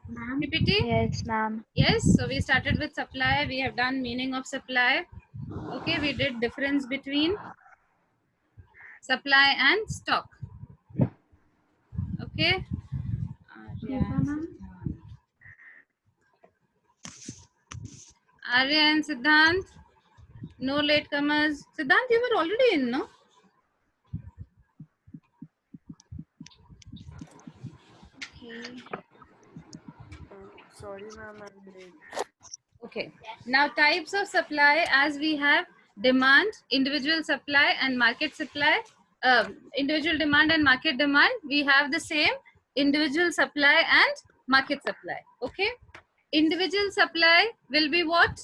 Ma'am? PPT? Yes, ma'am. Yes, so we started with supply. We have done meaning of supply. Okay, we did difference between supply and stock. Okay. Shifa, ma'am? Arya and Siddhant. No latecomers. Siddhant, you were already in, no? Okay. Sorry, ma'am, I'm late. Okay. Now types of supply, as we have demand, individual supply and market supply. Individual demand and market demand. We have the same individual supply and market supply. Okay. Individual supply will be what?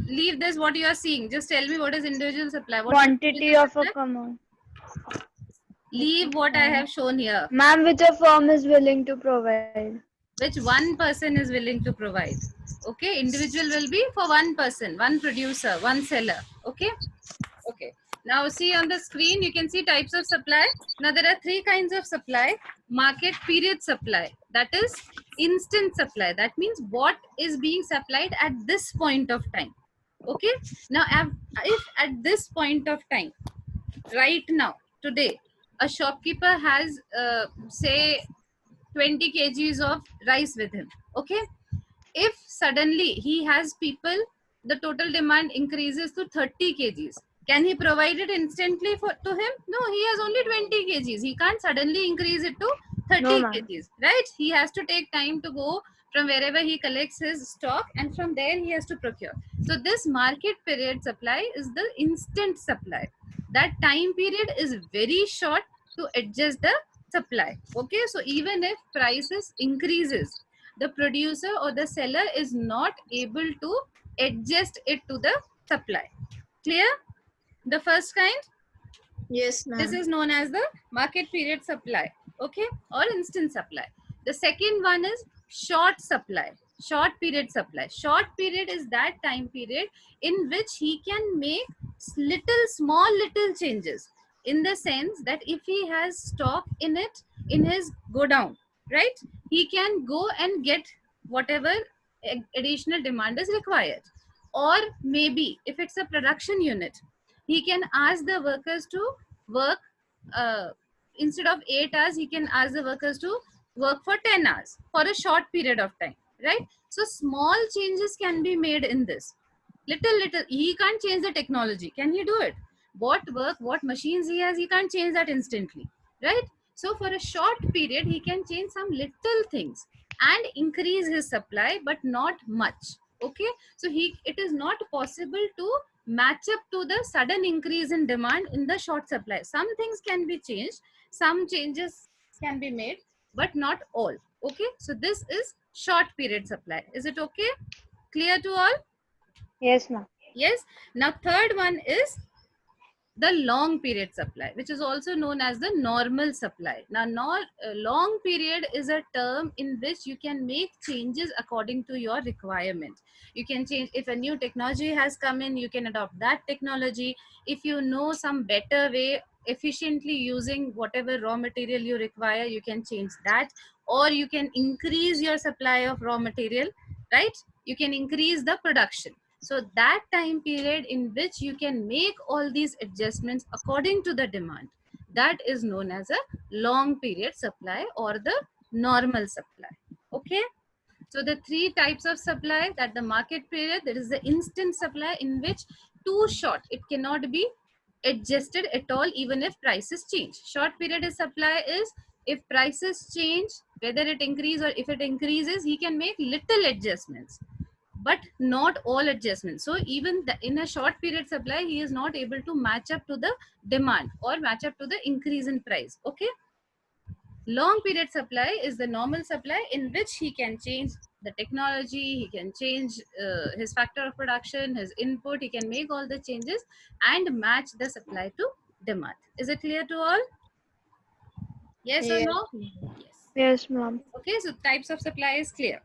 Leave this what you are seeing. Just tell me what is individual supply. What is Quantity individual of a supply? common. Leave what I have shown here. Ma'am, which a firm is willing to provide. Which one person is willing to provide. Okay, individual will be for one person, one producer, one seller. Okay. Okay. Now see on the screen, you can see types of supply. Now there are three kinds of supply. Market period supply, that is instant supply. That means what is being supplied at this point of time. Okay. Now if at this point of time, right now, today, a shopkeeper has say 20 kgs of rice with him. Okay. If suddenly he has people, the total demand increases to 30 kgs. Can he provide it instantly to him? No, he has only 20 kgs. He can't suddenly increase it to 30 No, ma'am. kgs, right? He has to take time to go from wherever he collects his stock, and from there he has to procure. So this market period supply is the instant supply. That time period is very short to adjust the supply. Okay, so even if prices increases, the producer or the seller is not able to adjust it to the supply. Clear? The first kind, Yes, this ma'am. is known as the market period supply. Okay, or instant supply. The second one is short supply, short period supply. Short period is that time period in which he can make little changes, in the sense that if he has stock in it, in his godown, right, he can go and get whatever additional demand is required. Or maybe if it's a production unit, he can ask the workers to work, uh, instead of 8 hours, he can ask the workers to work for 10 hours for a short period of time, right? So small changes can be made in this. Little, he can't change the technology. Can he do it? What work, what machines he has, he can't change that instantly, right? So for a short period, he can change some little things and increase his supply, but not much. Okay, so it is not possible to match up to the sudden increase in demand in the short supply. Some things can be changed, some changes can be made, but not all. Okay, so this is short period supply. Is it okay? Clear to all? Yes, ma'am. Yes. Now third one is the long period supply, which is also known as the normal supply. Now long period is a term in which you can make changes according to your requirement. You can change, if a new technology has come in, you can adopt that technology. If you know some better way efficiently using whatever raw material you require, you can change that. Or you can increase your supply of raw material, right? You can increase the production. So that time period in which you can make all these adjustments according to the demand, that is known as a long period supply or the normal supply. Okay. So the three types of supply, that the market period, there is the instant supply in which too short, it cannot be adjusted at all even if prices change. Short period of supply is if prices change, whether it increase or if it increases, he can make little adjustments, but not all adjustments. So even in a short period supply, he is not able to match up to the demand or match up to the increase in price. Okay. Long period supply is the normal supply in which he can change the technology, he can change his factor of production, his input, he can make all the changes and match the supply to demand. Is it clear to all? Yes or Yes, no? ma'am. Yes. Yes, ma'am. Okay, so types of supply is clear.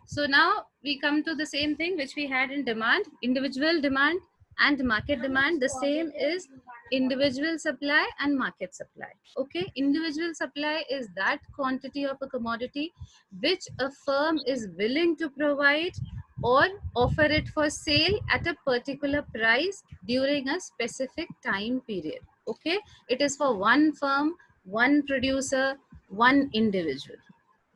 So now we come to the same thing which we had in demand, individual demand. And market demand, the same is individual supply and market supply. Okay, individual supply is that quantity of a commodity which a firm is willing to provide or offer it for sale at a particular price during a specific time period. Okay, it is for one firm, one producer, one individual.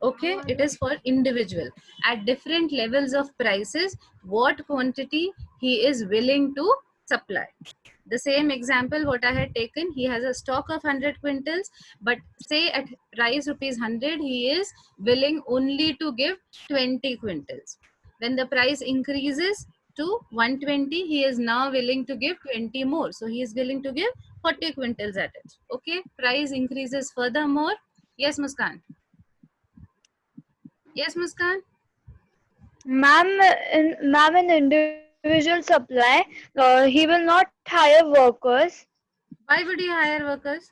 Okay, it is for individual at different levels of prices, what quantity he is willing to supply. The same example what I had taken, he has a stock of 100 quintals, but say at price rupees 100 he is willing only to give 20 quintals. When the price increases to 120, he is now willing to give 20 more, so he is willing to give 40 quintals at it. Okay, price increases furthermore. Yes, Muskan. Yes, Muskan. Ma'am, in individual supply, he will not hire workers. Why would you hire workers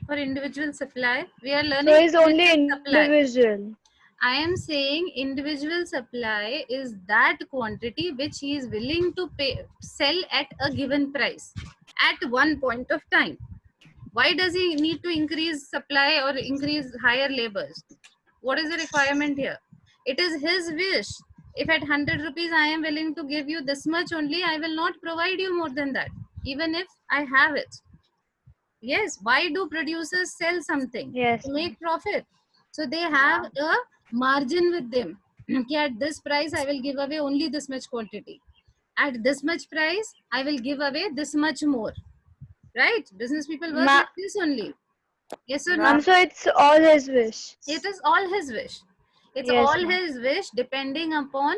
for individual supply? We are So learning he's only individual supply. individual. I am saying individual supply is that quantity which he is willing to pay, sell at a given price at one point of time. Why does he need to increase supply or increase higher labors? What is the requirement here? It is his wish. If at 100 rupees I am willing to give you this much only, I will not provide you more than that, even if I have it. Yes, why do producers sell something? Yes, To make profit. So they have a margin with them. Okay, at this price, I will give away only this much quantity. At this much price, I will give away this much more. Right? Business people work Ma- like this only. Yes or no? ma'am. So it's all his wish. It is all his wish. It's Yes, all ma'am. his wish depending upon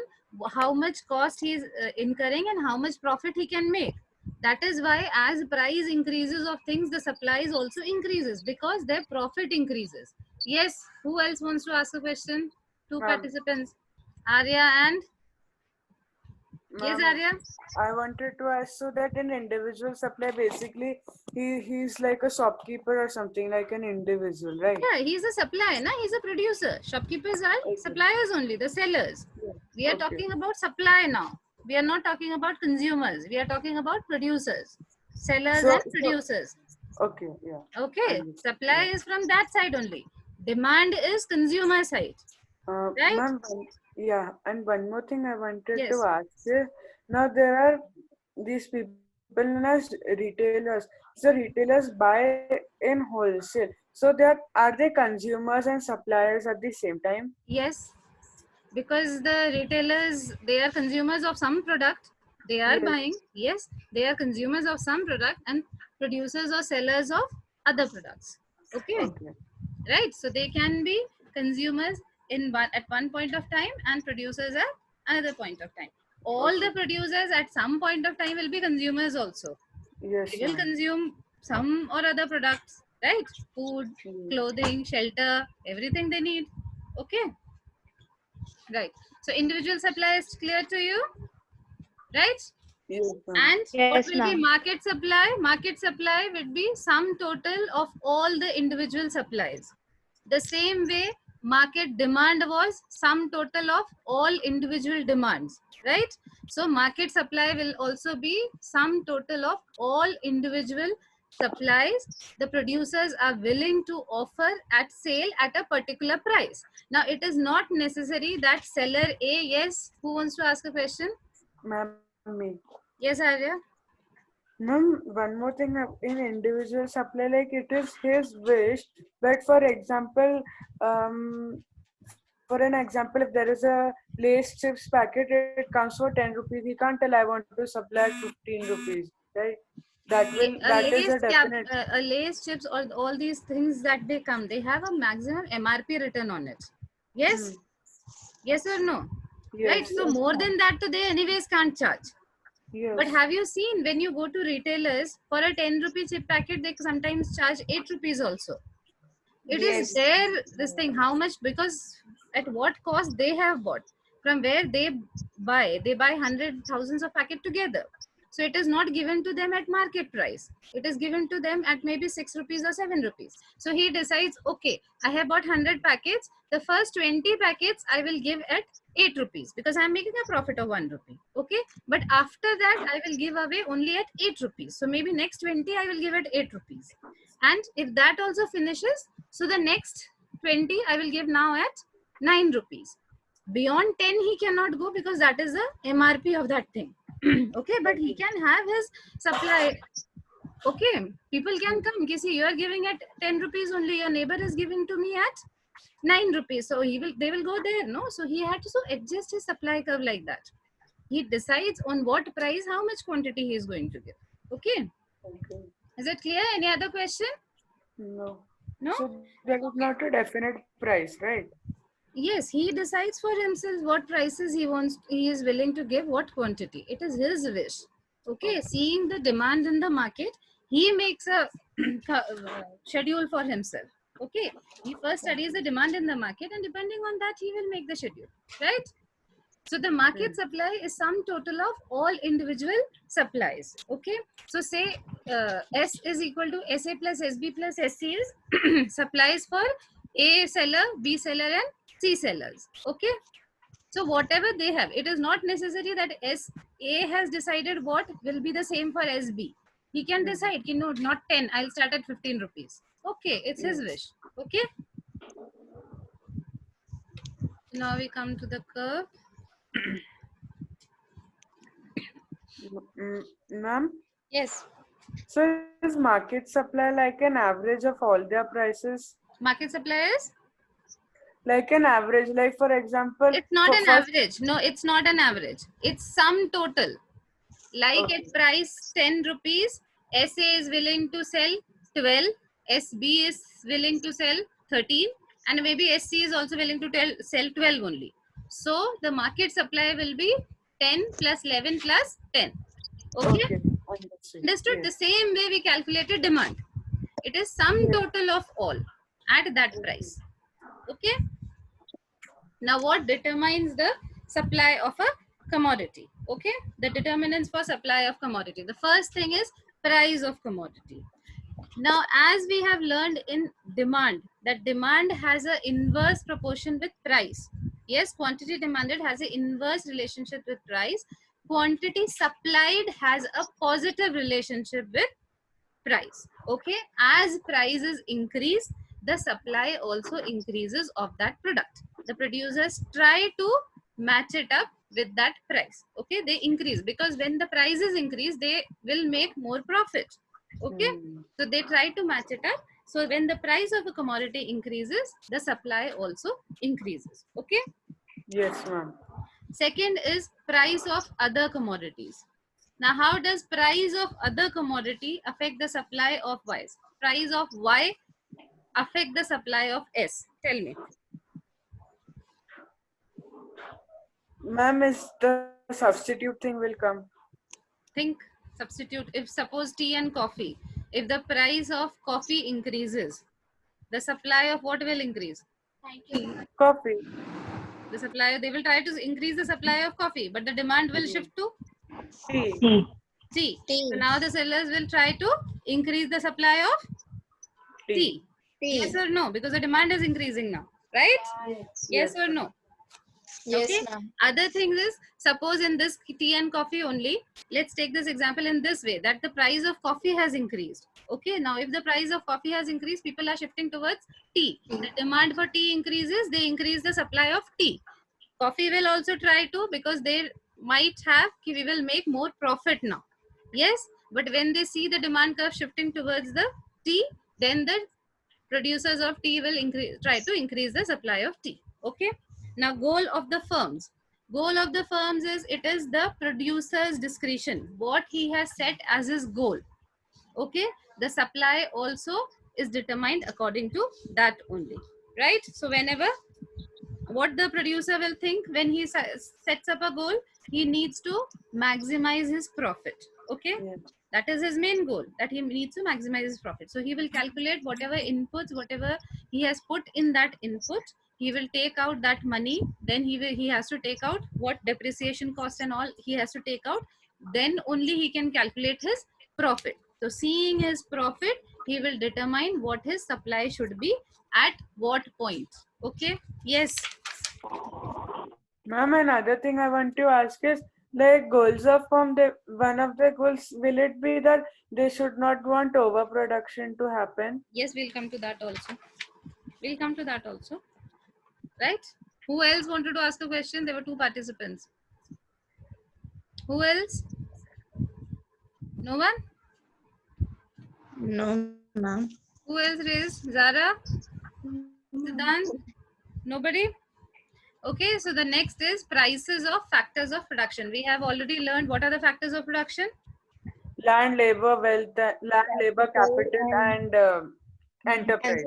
how much cost he is incurring and how much profit he can make. That is why as price increases of things, the supplies also increases because their profit increases. Yes, who else wants to ask a question? Two Ma'am. participants, Arya and yes, Ma'am, Arya. I wanted to ask, so that in individual supply, basically he's like a shopkeeper or something, like an individual, right? Yeah, he's a supplier, na? He's a producer. Shopkeepers are suppliers only, the sellers. We are Okay. talking about supply now. We are not talking about consumers. We are talking about producers, sellers So- and producers. Okay, yeah. Okay, Understood. supply is from that side only. Demand is consumer side. Right? Ma'am, yeah, and one more thing I wanted Yes. to ask is, now there are these people known as retailers. So retailers buy in wholesale. So are they consumers and suppliers at the same time? Yes, because the retailers, they are consumers of some product. They are Yes. buying. Yes, they are consumers of some product and producers or sellers of other products. Okay. Okay. Right, so they can be consumers at one point of time and producers at another point of time. All the producers at some point of time will be consumers also. Yes, They will ma'am. consume some or other products, right? Food, clothing, shelter, everything they need. Okay, right. So individual supply is clear to you, right? Yes, ma'am. And Yes, what will be ma'am. market supply? Market supply would be sum total of all the individual supplies. The same way market demand was sum total of all individual demands, right? So market supply will also be sum total of all individual supplies the producers are willing to offer at sale at a particular price. Now it is not necessary that seller A, yes, who wants to ask a question? Ma'am, me. Yes, Arya. Ma'am, one more thing, in individual supply, like it is his wish, but for example, if there is a Lay's chips packet, it comes for 10 rupees. He can't tell I want to supply at 15 rupees, right? That is a definite. Lay's chips or all these things that they come, they have a maximum MRP written on it. Yes? Yes or no? Right? Yes. So more than that, they anyways can't charge. Yes. But have you seen when you go to retailers for a 10 rupee chip packet, they sometimes charge 8 rupees also. It is their this thing, how much, because at what cost they have bought, from where they buy 100 thousands of packet together. So it is not given to them at market price. It is given to them at maybe 6 rupees or 7 rupees. So he decides, okay, I have bought 100 packets. The first 20 packets I will give at 8 rupees because I am making a profit of 1 rupee. Okay. But after that, I will give away only at 8 rupees. So maybe next 20 I will give at 8 rupees. And if that also finishes, so the next 20 I will give now at 9 rupees. Beyond 10 he cannot go because that is the MRP of that thing. Okay, but he can have his supply. Okay, people can come. See, you are giving at 10 rupees only. Your neighbor is giving to me at 9 rupees. So they will go there. No, so he had to adjust his supply curve like that. He decides on what price, how much quantity he is going to give. Okay, Okay. is it clear? Any other question? No. No. So there is not a definite price, right? Yes, he decides for himself what prices he is willing to give, what quantity. It is his wish. Okay, seeing the demand in the market, he makes a schedule for himself. Okay, he first studies the demand in the market, and depending on that, he will make the schedule, right? So the market supply is sum total of all individual supplies. Okay, so say S is equal to SA plus SB plus SC is supplies for A seller, B seller, and C sellers. Okay, so whatever they have, it is not necessary that SA has decided what will be the same for SB. He can decide, you know, not 10, I'll start at 15 rupees. Okay, it's his wish. Okay, now we come to the curve. Ma'am, Yes, so is market supply like an average of all their prices? market supply is? Like an average, like for example, It's not for an first, average. No, it's not an average. It's sum total. Like Okay. at price 10 rupees, SA is willing to sell 12, SB is willing to sell 13, and maybe SC is also willing to sell 12 only. So the market supply will be 10 plus 11 plus 10. Okay? Okay, understood. Understood? The Yes. same way we calculated demand. It is sum Yes. total of all at that price. Okay? Now, what determines the supply of a commodity? Okay, the determinants for supply of commodity. The first thing is price of commodity. Now, as we have learned in demand, that demand has an inverse proportion with price. Yes, quantity demanded has an inverse relationship with price. Quantity supplied has a positive relationship with price. Okay, as prices increase, the supply also increases of that product. The producers try to match it up with that price. Okay, they increase because when the prices increase, they will make more profit. Okay, so they try to match it up. So when the price of a commodity increases, the supply also increases. Okay, Yes, ma'am. second is price of other commodities. Now, how does price of other commodity affect the supply of Y? Price of Y affect the supply of S? Tell me. Ma'am, is the substitute thing will come? Think, substitute. If suppose tea and coffee, if the price of coffee increases, the supply of what will increase? Coffee. The supply, they will try to increase the supply of coffee, but the demand will shift to Tea. tea. So now the sellers will try to increase the supply of tea. Yes or no? Because the demand is increasing now, right? Yes or no? Yes, Okay. ma'am. Other things is, suppose in this tea and coffee only, let's take this example in this way, that the price of coffee has increased. Okay, now if the price of coffee has increased, people are shifting towards tea. The demand for tea increases, they increase the supply of tea. Coffee will also try to, because they might have, we will make more profit now. Yes, but when they see the demand curve shifting towards the tea, then the producers of tea will try to increase the supply of tea. Okay. Now, goal of the firms. Goal of the firms is, it is the producer's discretion, what he has set as his goal. Okay. The supply also is determined according to that only. Right. So whenever, what the producer will think when he sets up a goal, he needs to maximize his profit. Okay. Yes. That is his main goal, that he needs to maximize his profit. So he will calculate whatever inputs, whatever he has put in that input, he will take out that money. Then he has to take out what depreciation cost and all he has to take out. then only he can calculate his profit. So seeing his profit, he will determine what his supply should be at what point. Okay. Yes. Ma'am, another thing I want to ask is, like, goals of firm, one of the goals, will it be that they should not want overproduction to happen? Yes, we'll come to that also. We'll come to that also. Right? Who else wanted to ask a question? There were 2 participants. Who else? No one? No, ma'am. Who else raised? Zara? Siddhant? Nobody? Okay, so the next is prices of factors of production. We have already learned what are the factors of production? Land, labor, wealth, land, labor, capital, and enterprise.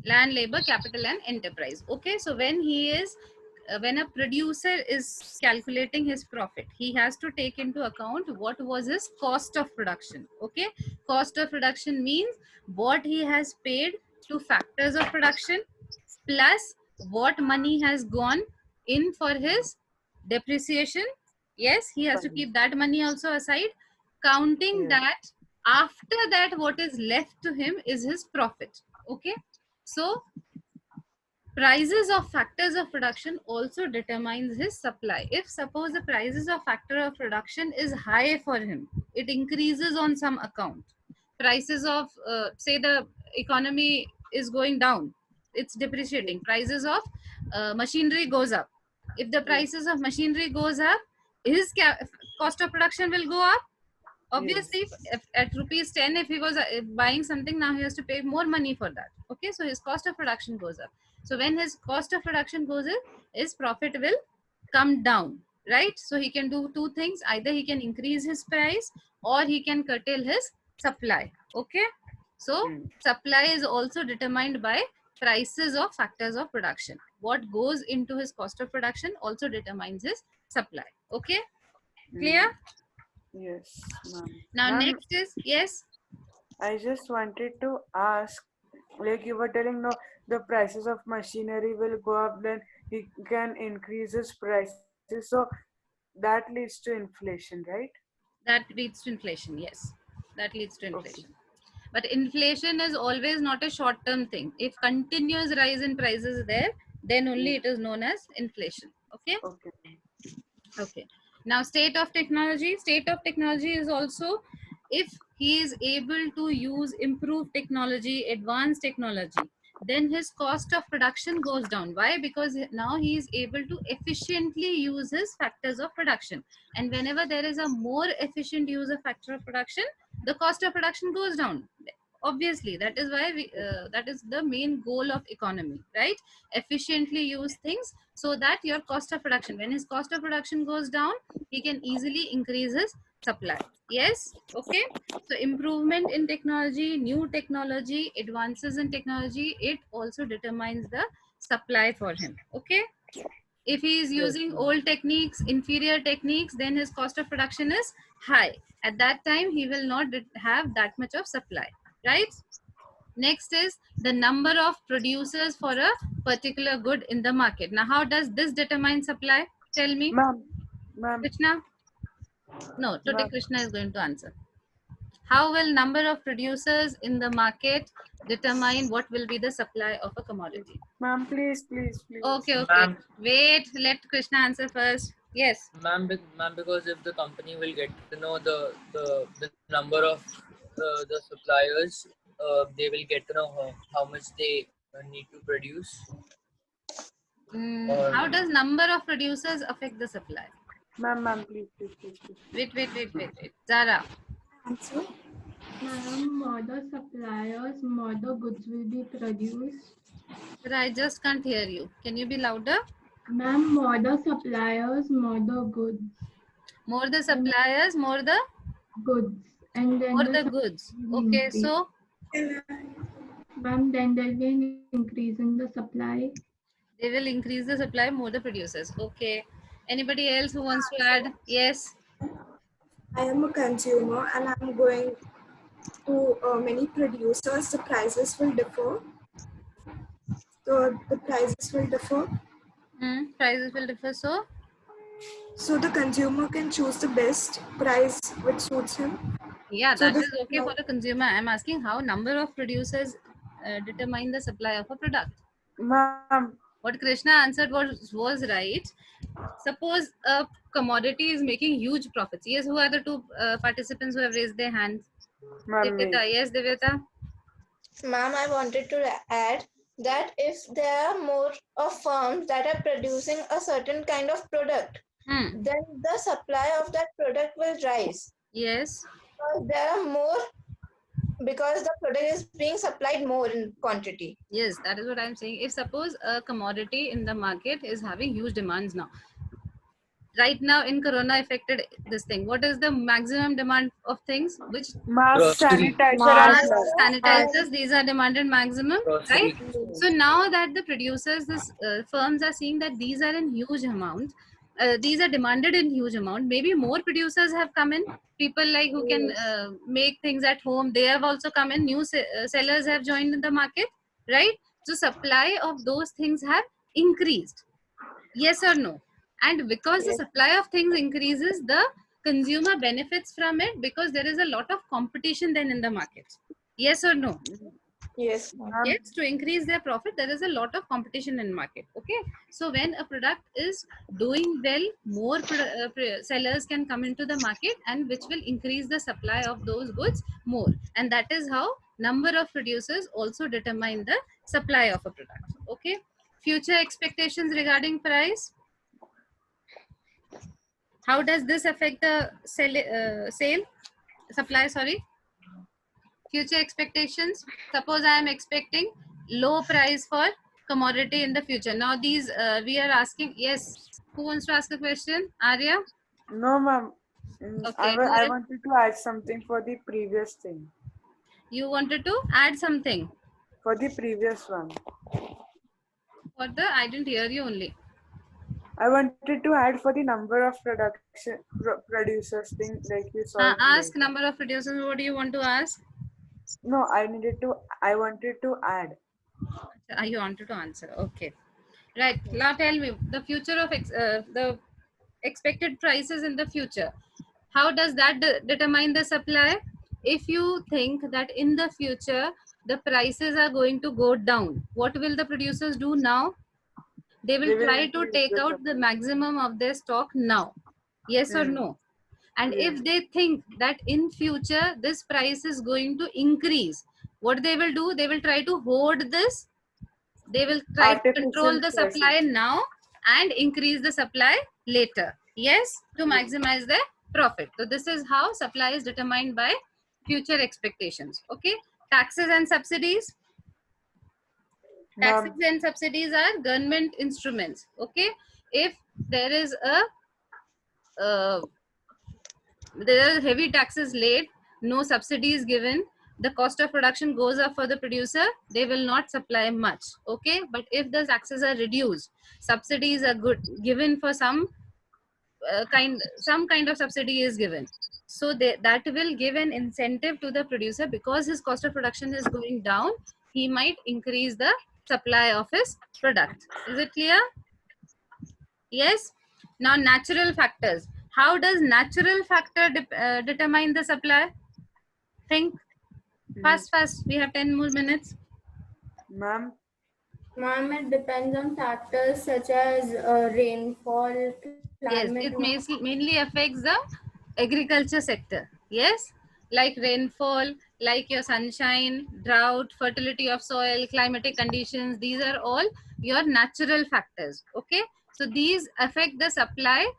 Land, labor, capital, and enterprise. Okay, so when a producer is calculating his profit, he has to take into account what was his cost of production. Okay, cost of production means what he has paid to factors of production plus what money has gone in for his depreciation. Yes, he has to keep that money also aside. Counting that, after that what is left to him is his profit. Okay, so prices of factors of production also determines his supply. If suppose the prices of factor of production is high for him, it increases on some account. Prices of say the economy is going down, it's depreciating. Prices of machinery goes up. If the prices of machinery goes up, his cost of production will go up. Obviously, if at rupees 10, if he was buying something, now he has to pay more money for that. Okay, so his cost of production goes up. So when his cost of production goes up, his profit will come down, right? So he can do 2 things. Either he can increase his price or he can curtail his supply. Okay, so supply is also determined by prices of factors of production. What goes into his cost of production also determines his supply. Okay, clear? Yes, ma'am. Now Ma'am, next is, yes. I just wanted to ask, like you were telling, no, the prices of machinery will go up, then he can increase his prices. So that leads to inflation, right? That leads to inflation. Yes, that leads to inflation. But inflation is always not a short-term thing. If continuous rise in prices is there, then only it is known as inflation. Okay. Okay. Okay. Now, state of technology. State of technology is also if he is able to use improved technology, advanced technology, then his cost of production goes down. Why? Because now he is able to efficiently use his factors of production. And whenever there is a more efficient use of factor of production, the cost of production goes down. Obviously, that is why that is the main goal of economy, right? Efficiently use things so that your cost of production, when his cost of production goes down, he can easily increase his supply. Yes. Okay, so improvement in technology, new technology, advances in technology, it also determines the supply for him. Okay, if he is using old techniques, inferior techniques, then his cost of production is high. At that time he will not have that much of supply, right? Next is the number of producers for a particular good in the market. Now, how does this determine supply? Tell me. Ma'am, Krishna? No, today Krishna is going to answer. How will number of producers in the market determine what will be the supply of a commodity? ma'am, please. Okay. Wait, let Krishna answer first. Yes. Ma'am, because if the company will get to know the number of the suppliers, they will get to know how much they need to produce. How does number of producers affect the supply? Ma'am, please. Wait. Zara. Answer. Ma'am, more the suppliers, more the goods will be produced. But I just can't hear you. Can you be louder? Ma'am, more the suppliers, more the goods. More the suppliers, more the goods. And then more the goods. Okay, increase. so Ma'am, then there'll be an increase in the supply. they will increase the supply, more the producers. Okay. Anybody else who wants to add? Yes. I am a consumer and I'm going to many producers. The prices will differ. So the prices will differ. Prices will differ. So So the consumer can choose the best price which suits him. Yeah, So that this is okay for the consumer. I'm asking how number of producers determine the supply of a product. Ma'am, What Krishna answered was right. Suppose a commodity is making huge profits. Yes, who are the two participants who have raised their hands? ma'am, me. Divita, yes, Divita. Ma'am, I wanted to add that if there are more of firms that are producing a certain kind of product, then the supply of that product will rise. Yes. Because there are more, because the product is being supplied more in quantity. Yes, that is what I'm saying. If suppose a commodity in the market is having huge demands now, right now in Corona affected this thing. What is the maximum demand of things? Which Mask, Grocery. sanitizer, and masks, gloves. sanitizers, these are demanded maximum, right? Grocery. So now that the producers, this firms are seeing that these are in huge amount, these are demanded in huge amount. Maybe more producers have come in. People like who can make things at home, they have also come in. New sellers have joined in the market, right? So supply of those things have increased. Yes or no? And because the supply of things increases, the consumer benefits from it because there is a lot of competition then in the market. Yes or no? Yes. Yes, to increase their profit, there is a lot of competition in market. Okay, so when a product is doing well, more sellers can come into the market, and which will increase the supply of those goods more. And that is how number of producers also determine the supply of a product. Okay, future expectations regarding price. How does this affect the sale supply? Sorry, future expectations. Suppose I am expecting low price for commodity in the future. Now these we are asking. Yes, who wants to ask a question? Arya. No, ma'am. Okay, go I ahead. wanted to add something for the previous thing. You wanted to add something For the previous one. for the. I didn't hear you only. I wanted to add for the number of producers thing like you saw. Ask number of producers. What do you want to ask? No, I wanted to add. You wanted to answer. Okay. Right. Now tell me the future of the expected prices in the future. How does that determine the supply? If you think that in the future the prices are going to go down, what will the producers do now? They will try to increase take the out the supply. maximum of their stock now. Yes or no? And if they think that in future this price is going to increase, what they will do? They will try to hoard this. They will try to control Artificial the prices. supply now and increase the supply later. Yes, to maximize their profit. So this is how supply is determined by future expectations. Okay, taxes and subsidies. Taxes Ma'am, and subsidies are government instruments. Okay, if there is a there are heavy taxes laid, no subsidies given, the cost of production goes up for the producer, they will not supply much. Okay, but if the taxes are reduced, subsidies are good given for some kind of subsidy is given, so that will give an incentive to the producer because his cost of production is going down, he might increase the supply of his product. Is it clear? Yes. Now natural factors. How does natural factor determine the supply? Think fast. We have 10 more minutes. ma'am, Ma'am, it depends on factors such as rainfall, Yes, climate. it mainly affects the agriculture sector. Yes, like rainfall, like your sunshine, drought, fertility of soil, climatic conditions. These are all your natural factors. Okay, so these affect the supply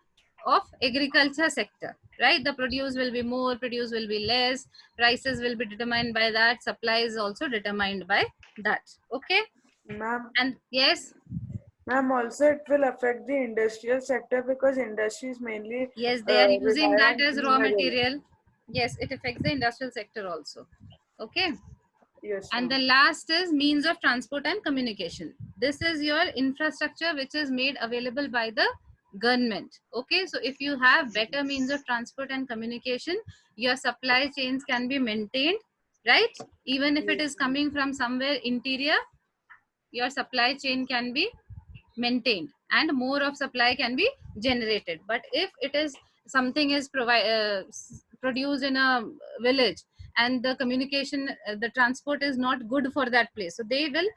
of agriculture sector. Right, the produce will be more, produce will be less. Prices will be determined by that. Supply is also determined by that. Okay, ma'am, and yes. ma'am. Also, it will affect the industrial sector because industry is mainly Yes, they are using rely that on as raw mineral. material. Yes, it affects the industrial sector also. Okay. Yes, And the ma'am. last is means of transport and communication. This is your infrastructure which is made available by the government. Okay. So if you have better means of transport and communication, your supply chains can be maintained, right? Even if it is coming from somewhere interior, your supply chain can be maintained and more of supply can be generated. But if it is something is produced in a village and the communication, the transport is not good for that place, so they will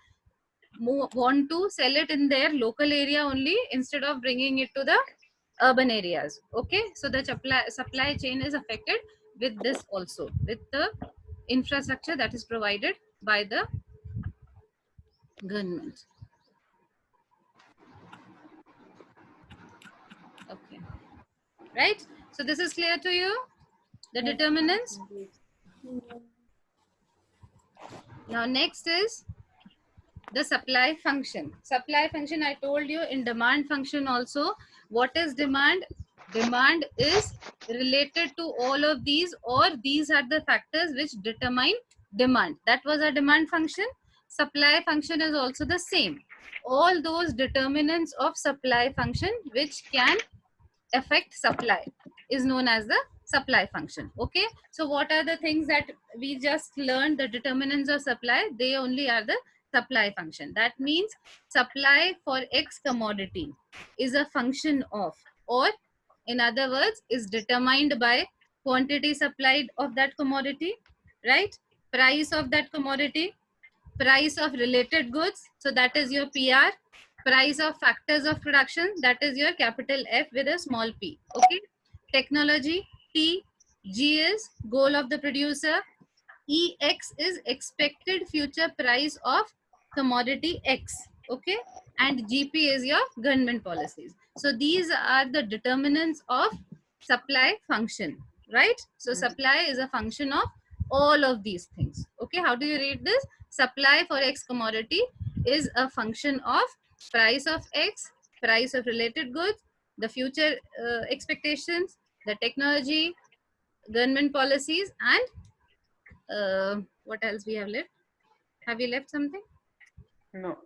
want to sell it in their local area only instead of bringing it to the urban areas. Okay, so the supply chain is affected with this also, with the infrastructure that is provided by the government. Okay, right? So this is clear to you, the determinants. Now next is the supply function. Supply function, I told you in demand function also. What is demand? Demand is related to all of these, or these are the factors which determine demand. That was a demand function. Supply function is also the same. All those determinants of supply function which can affect supply is known as the supply function. Okay, so what are the things that we just learned? The determinants of supply, they only are the supply function. That means supply for X commodity is a function of, or in other words, is determined by quantity supplied of that commodity, right? Price of that commodity, price of related goods, so that is your PR, price of factors of production, that is your capital F with a small p. Okay, technology, T, G is goal of the producer, EX is expected future price of commodity X. Okay, and GP is your government policies. So these are the determinants of supply function, right? So supply is a function of all of these things. Okay, how do you read this? Supply for X commodity is a function of price of X, price of related goods, the future expectations, the technology, government policies, and what else we have left? Have we left something? No.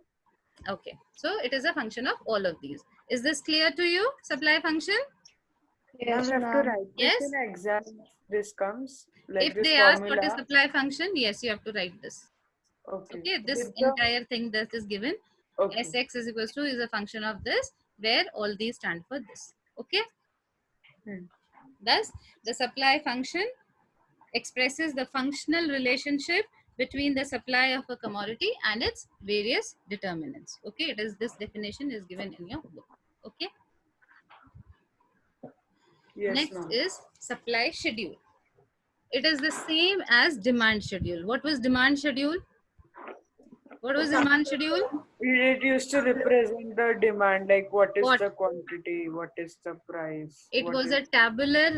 Okay, so it is a function of all of these. Is this clear to you? Supply function? Yes, we have to write Yes. this in exam. This comes like If this they formula. ask what is supply function, yes, you have to write this. Okay. Okay, this With the- entire thing that is given, Okay. Sx is equals to is a function of this, where all these stand for this. Okay. Thus, the supply function expresses the functional relationship between the supply of a commodity and its various determinants. Okay, it is, this definition is given in your book. Okay. Yes, Next ma'am. is supply schedule. It is the same as demand schedule. What was demand schedule? What was demand schedule? It used to represent the demand, like what is What? the quantity, what is the price. It what was is- a tabular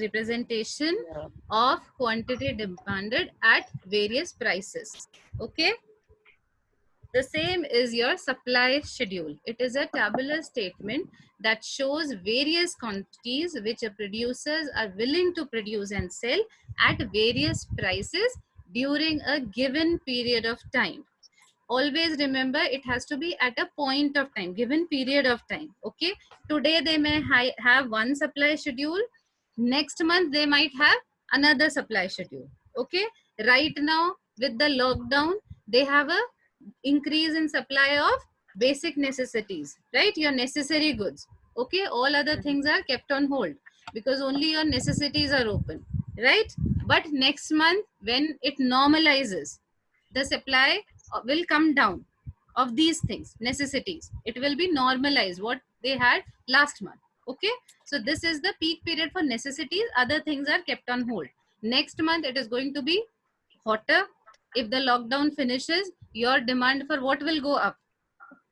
representation Yeah. of quantity demanded at various prices. Okay. The same is your supply schedule. It is a tabular statement that shows various quantities which producers are willing to produce and sell at various prices during a given period of time. Always remember, it has to be at a point of time, given period of time. Okay, today they may have one supply schedule, next month they might have another supply schedule. Okay, right now with the lockdown, they have a increase in supply of basic necessities, right? Your necessary goods. Okay, all other things are kept on hold because only your necessities are open, right? But next month when it normalizes, the supply will come down of these things, necessities. It will be normalized what they had last month. Okay, so this is the peak period for necessities. Other things are kept on hold. Next month it is going to be hotter. If the lockdown finishes, your demand for what will go up?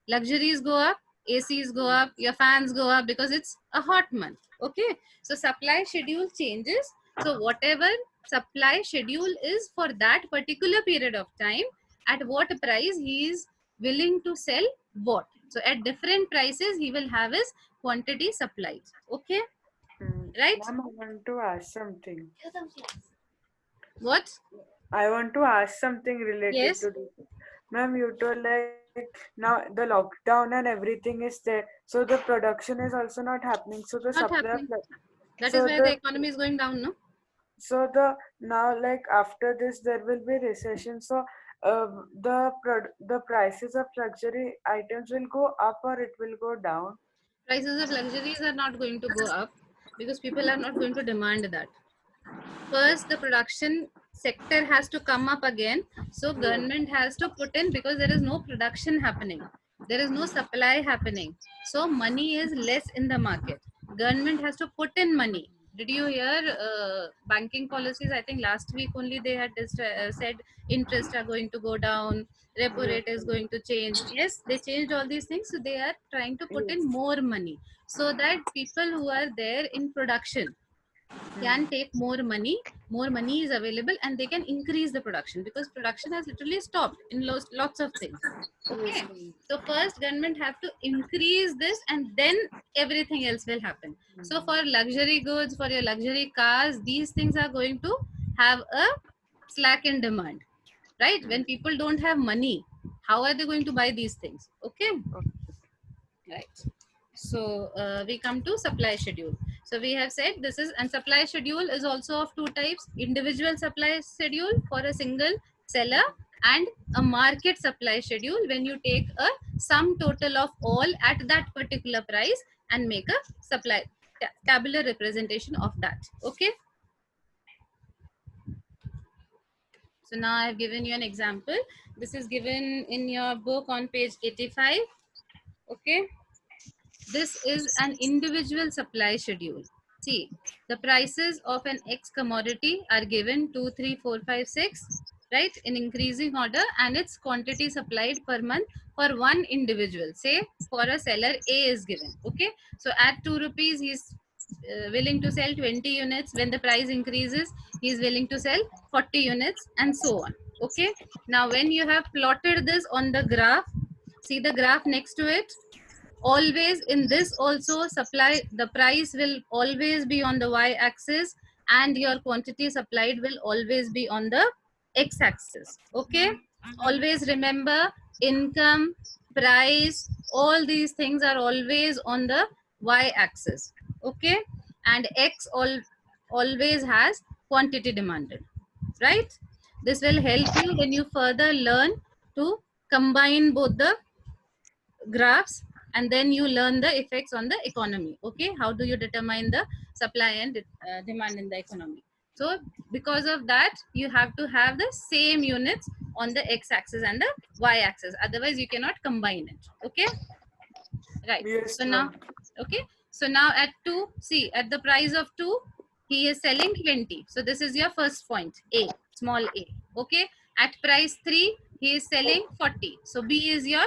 Luxuries go up, ACs go up, your fans go up because it's a hot month. Okay, so supply schedule changes. So whatever supply schedule is for that particular period of time, at what price he is willing to sell what. So at different prices he will have his quantity supplied. Okay, right? Ma'am, I want to ask something. What? I want to ask something related Yes. to this. Ma'am, you told like now the lockdown and everything is there, so the production is also not happening. So the Not supply. happening. That so is where the economy is going down, no? So the now like after this there will be recession. So the prices of luxury items will go up or it will go down? Prices of luxuries are not going to go up because people are not going to demand that. First, the production sector has to come up again. So government has to put in, because there is no production happening. There is no supply happening. So money is less in the market. Government has to put in money. Did you hear banking policies? I think last week only they had said interest are going to go down, repo Yes, rate is going to change. Yes, they changed all these things. So they are trying to put in yes. more money so that people who are there in production can take more money is available, and they can increase the production, because production has literally stopped in lots of things. Okay, so first government have to increase this, and then everything else will happen. So for luxury goods, for your luxury cars, these things are going to have a slack in demand, right? When people don't have money, how are they going to buy these things? Okay, right. So we come to supply schedule. So we have said this is, and supply schedule is also of two types: individual supply schedule for a single seller, and a market supply schedule when you take a sum total of all at that particular price and make a supply tabular representation of that. Okay, so now I've given you an example. This is given in your book on page 85. Okay, this is an individual supply schedule. See, the prices of an X commodity are given 2, 3, 4, 5, 6, right, in increasing order, and its quantity supplied per month for one individual. Say for a seller, A is given. Okay, so at 2 rupees, he's willing to sell 20 units. When the price increases, he is willing to sell 40 units, and so on. Okay, now when you have plotted this on the graph, see the graph next to it. Always in this also, supply, the price will always be on the y axis, and your quantity supplied will always be on the x axis. Okay, always remember, income, price, all these things are always on the y axis. Okay, and x always has quantity demanded, right? This will help you when you further learn to combine both the graphs, and then you learn the effects on the economy. Okay, how do you determine the supply and demand in the economy? So because of that, you have to have the same units on the x-axis and the y-axis, otherwise you cannot combine it. Okay, right. Yes, So now, okay, so now at 2, see, at the price of 2, he is selling 20. So this is your first point, A, small a. Okay, at price 3, he is selling 40. So B is your